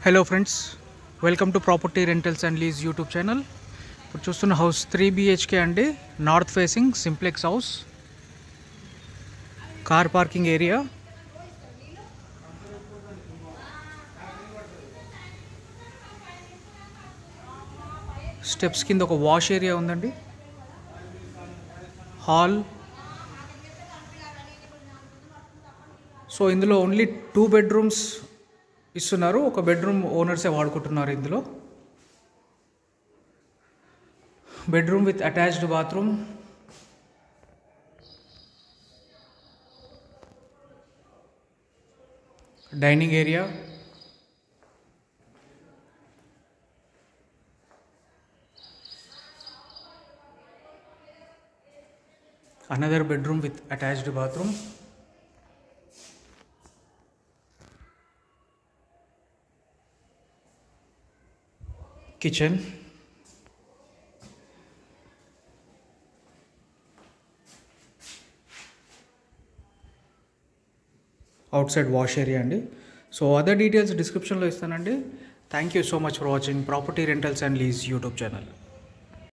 Hello friends, welcome to property rentals and lease YouTube channel. ఇప్పుడు చూస్తున్న house 3 BHK అండి. North facing simplex house, car parking area, steps కింద ఒక wash area ఉందండి. Hall. So ఇందులో only 2 bedrooms ఇస్తున్నారు. ఒక బెడ్రూమ్ ఓనర్సే వాడుకుంటున్నారు. ఇందులో bedroom with attached bathroom, dining area, another bedroom with attached bathroom, kitchen, outside wash area అండి. సో అదర్ డీటెయిల్స్ డిస్క్రిప్షన్లో ఇస్తానండి. Thank you so much for watching property rentals and lease YouTube channel.